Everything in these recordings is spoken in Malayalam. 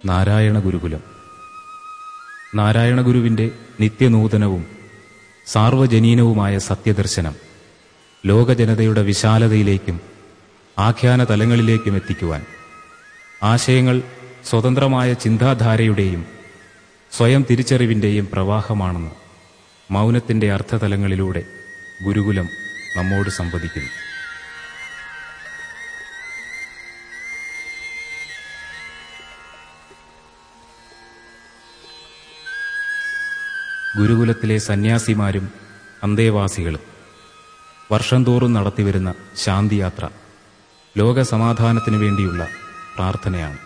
നാരായണ ഗുരുകുലം. നാരായണ ഗുരുവിന്റെ നിത്യനൂതനവും സാർവജനീനവുമായ സത്യദർശനം ലോകജനതയുടെ വിശാലതയിലേക്കും ആഖ്യാന തലങ്ങളിലേക്കും എത്തിക്കുവാൻ ആശയങ്ങൾ സ്വതന്ത്രമായ ചിന്താധാരയുടെയും സ്വയം തിരിച്ചറിവിന്റെയും പ്രവാഹമാണെന്ന് മൗനത്തിന്റെ അർത്ഥതലങ്ങളിലൂടെ ഗുരുകുലം നമ്മോട് സംവദിക്കുന്നു. ഗുരുകുലത്തിലെ സന്യാസിമാരും അന്തേവാസികളും വർഷം തോറും നടത്തിവരുന്ന ശാന്തിയാത്ര ലോകസമാധാനത്തിനു വേണ്ടിയുള്ള പ്രാർത്ഥനയാണ്.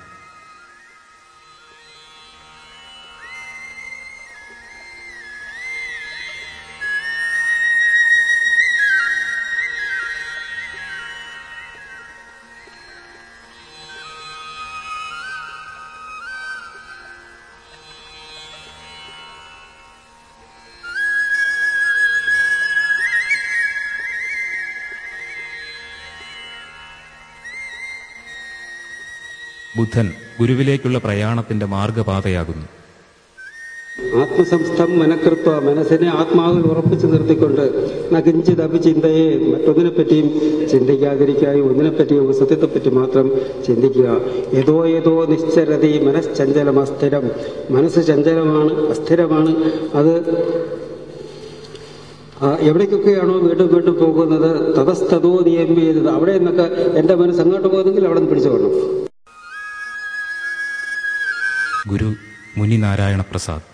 ബുദ്ധൻ ഗുരുവിലേക്കുള്ള പ്രയാണത്തിന്റെ മാർഗപാതയാകുന്നു. ആത്മസംസ്ഥം മനഃകൃത്വ, മനസ്സിനെ ആത്മാവിൽ ഉറപ്പിച്ചു നിർത്തിക്കൊണ്ട് നകിഞ്ചിതപി ചിന്തയെ, മറ്റൊന്നിനെപ്പറ്റിയും ചിന്തിക്കാതിരിക്കായി ഒന്നിനെപ്പറ്റിയും സത്യത്തെപ്പറ്റി മാത്രം ചിന്തിക്കുക. ഏതോ ഏതോ നിശ്ചരതി മനഃചഞ്ചലം അസ്ഥിരം. മനസ്സ് ചഞ്ചലമാണ്, അസ്ഥിരമാണ്. അത് എവിടേക്കൊക്കെയാണോ വീണ്ടും വീണ്ടും പോകുന്നത്, തതസ്തതോ നിയമേത്, അവിടെ നിന്നൊക്കെ എന്റെ മനസ്സ് അങ്ങോട്ട് പോകുന്നെങ്കിൽ അവിടെ നിന്ന് പിടിച്ചുകൊള്ളണം. ഗുരു മുനി നാരായണ പ്രസാദ്.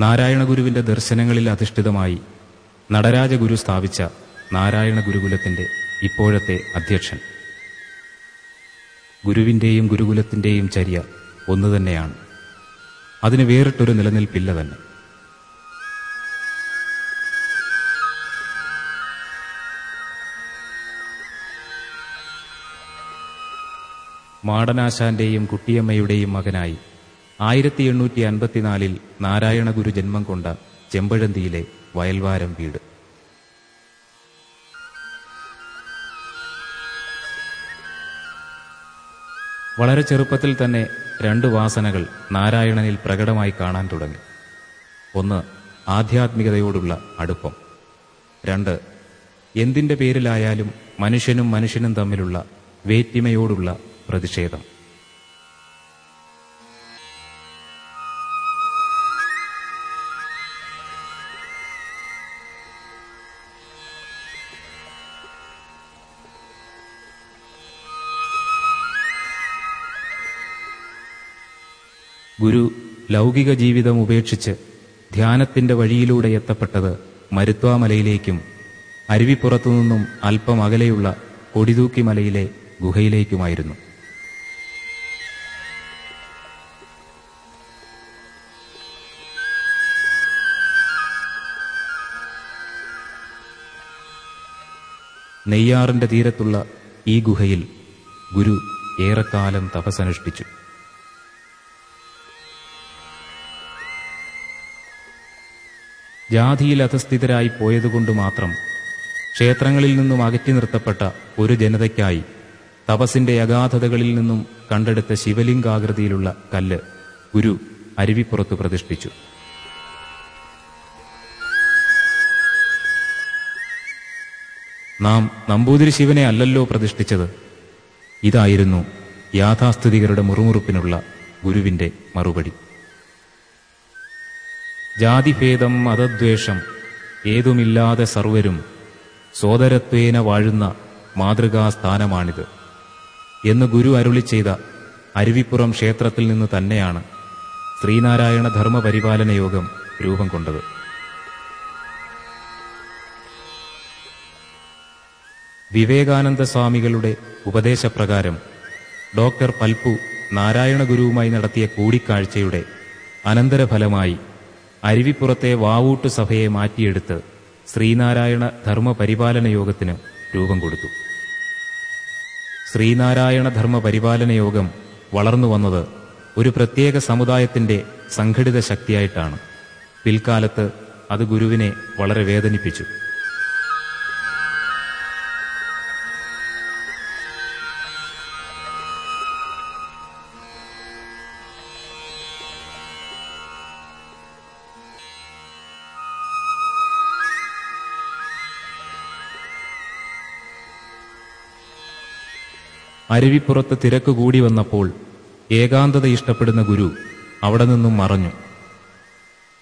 നാരായണ ഗുരുവിന്റെ ദർശനങ്ങളിൽ അധിഷ്ഠിതമായി നടരാജ ഗുരു സ്ഥാപിച്ച നാരായണ ഗുരുകുലത്തിന്റെ ഇപ്പോഴത്തെ അധ്യക്ഷൻ. ഗുരുവിന്റെയും ഗുരുകുലത്തിന്റെയും ചര്യ ഒന്നുതന്നെയാണ്. അതിന് വേറിട്ടൊരു നിലനിൽപ്പില്ല തന്നെ. മാടനാശാന്റെയും കുട്ടിയമ്മയുടെയും മകനായി 1854 നാരായണ ഗുരു ജന്മം കൊണ്ട ചെമ്പഴന്തിയിലെ വയൽവാരം വീട്. വളരെ ചെറുപ്പത്തിൽ തന്നെ 2 വാസനകൾ നാരായണനിൽ പ്രകടമായി കാണാൻ തുടങ്ങി. ഒന്ന്, ആധ്യാത്മികതയോടുള്ള അടുപ്പം. 2, എന്തിന്റെ പേരിലായാലും മനുഷ്യനും മനുഷ്യനും തമ്മിലുള്ള വേറ്റിമയോടുള്ള പ്രതിഷേധം. ഗുരു ലൗകിക ജീവിതം ഉപേക്ഷിച്ച് ധ്യാനത്തിന്റെ വഴിയിലൂടെ എത്തപ്പെട്ടത് മരുത്വാമലയിലേക്കും അരുവിപ്പുറത്തുനിന്നും അല്പം അകലെയുള്ള കൊടിതൂക്കി മലയിലെ ഗുഹയിലേക്കുമായിരുന്നു. നെയ്യാറിന്റെ തീരത്തുള്ള ഈ ഗുഹയിൽ ഗുരു ഏറെക്കാലം തപസ്സനുഷ്ഠിച്ചു. ജാതിയിൽ അധസ്ഥിതരായി പോയതുകൊണ്ട് മാത്രം ക്ഷേത്രങ്ങളിൽ നിന്നും അകറ്റി നിർത്തപ്പെട്ട ഒരു ജനതയ്ക്കായി തപസ്സിന്റെ അഗാധതകളിൽ നിന്നും കണ്ടെടുത്ത ശിവലിംഗാകൃതിയിലുള്ള കല്ല് ഗുരു അരുവിപ്പുറത്ത് പ്രതിഷ്ഠിച്ചു. നാം നമ്പൂതിരി ശിവനെ അല്ലല്ലോ പ്രതിഷ്ഠിച്ചത്. ഇതായിരുന്നു യാഥാസ്ഥിതികരുടെ മുറുമുറുപ്പിനുള്ള ഗുരുവിന്റെ മറുപടി. ജാതിഭേദം മതദ്വേഷം ഏതുമില്ലാതെ സർവരും സോദരത്വേന വാഴുന്ന മാതൃകാസ്ഥാനമാണിത് എന്ന് ഗുരു അരുളി ചെയ്ത അരുവിപ്പുറം ക്ഷേത്രത്തിൽ നിന്ന് തന്നെയാണ് ശ്രീനാരായണ ധർമ്മപരിപാലന യോഗം രൂപം കൊണ്ടത്. വിവേകാനന്ദ സ്വാമികളുടെ ഉപദേശപ്രകാരം ഡോക്ടർ പൽപ്പു നാരായണ ഗുരുവുമായി നടത്തിയ കൂടിക്കാഴ്ചയുടെ അനന്തരഫലമായി അരുവിപ്പുറത്തെ വാവൂട്ട് സഭയെ മാറ്റിയെടുത്ത് ശ്രീനാരായണ ധർമ്മപരിപാലന യോഗത്തിന് രൂപം കൊടുത്തു. ശ്രീനാരായണ ധർമ്മപരിപാലന യോഗം വളർന്നു വന്നത് ഒരു പ്രത്യേക സമുദായത്തിന്റെ സംഘടിത ശക്തിയായിട്ടാണ്. പിൽക്കാലത്ത് അത് ഗുരുവിനെ വളരെ വേദനിപ്പിച്ചു. അരുവിപ്പുറത്ത് തിരക്ക് കൂടി വന്നപ്പോൾ ഏകാന്തത ഇഷ്ടപ്പെടുന്ന ഗുരു അവിടെ നിന്നും മറഞ്ഞു.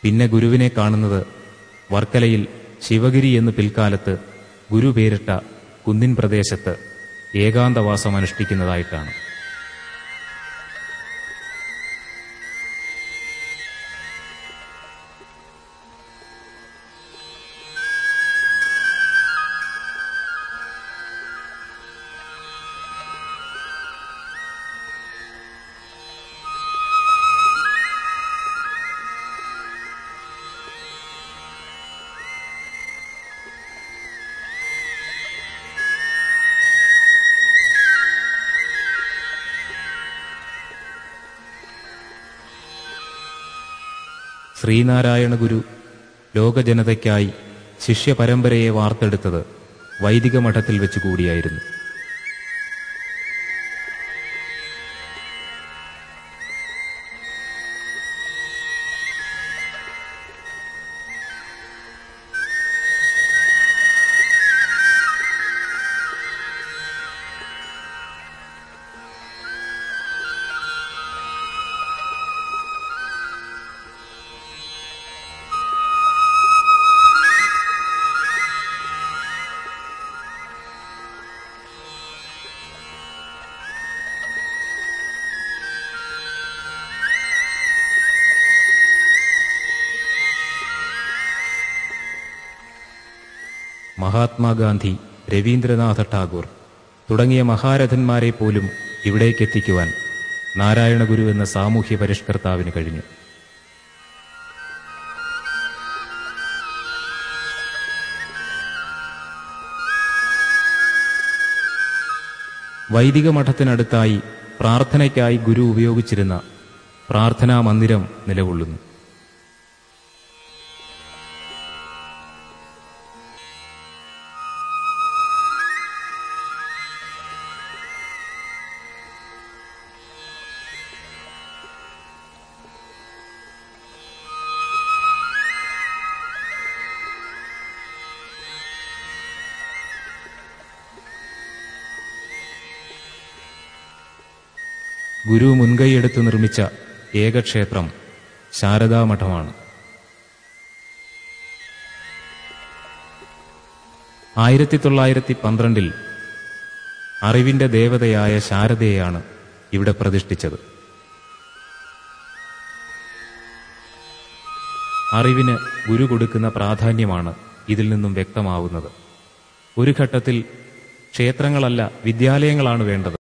പിന്നെ ഗുരുവിനെ കാണുന്നത് വർക്കലയിൽ ശിവഗിരി എന്ന് പിൽക്കാലത്ത് ഗുരു പേരിട്ട കുന്നിൻ പ്രദേശത്ത് ഏകാന്തവാസം അനുഷ്ഠിക്കുന്നതായിട്ടാണ്. ശ്രീനാരായണ ഗുരു ലോകജനതയ്ക്കായി ശിഷ്യപരമ്പരയെ വാർത്തെടുത്തത് വൈദിക മഠത്തിൽ വെച്ചുകൂടിയായിരുന്നു. മഹാത്മാഗാന്ധി, രവീന്ദ്രനാഥ ടാഗോർ തുടങ്ങിയ മഹാരഥന്മാരെ പോലും ഇവിടേക്കെത്തിക്കുവാൻ നാരായണ ഗുരു എന്ന സാമൂഹ്യ പരിഷ്കർത്താവിന് കഴിഞ്ഞു. വൈദിക മഠത്തിനടുത്തായി പ്രാർത്ഥനയ്ക്കായി ഗുരു ഉപയോഗിച്ചിരുന്ന പ്രാർത്ഥനാ മന്ദിരം നിലകൊള്ളുന്നു. ഗുരു മുൻകൈയെടുത്ത് നിർമ്മിച്ച ഏകക്ഷേത്രം ശാരദാമഠമാണ്. 1912 അറിവിന്റെ ദേവതയായ ശാരദയെയാണ് ഇവിടെ പ്രതിഷ്ഠിച്ചത്. അറിവിന് ഗുരു കൊടുക്കുന്ന പ്രാധാന്യമാണ് ഇതിൽ നിന്നും വ്യക്തമാവുന്നത്. ഒരു ഘട്ടത്തിൽ ക്ഷേത്രങ്ങളല്ല വിദ്യാലയങ്ങളാണ് വേണ്ടത്.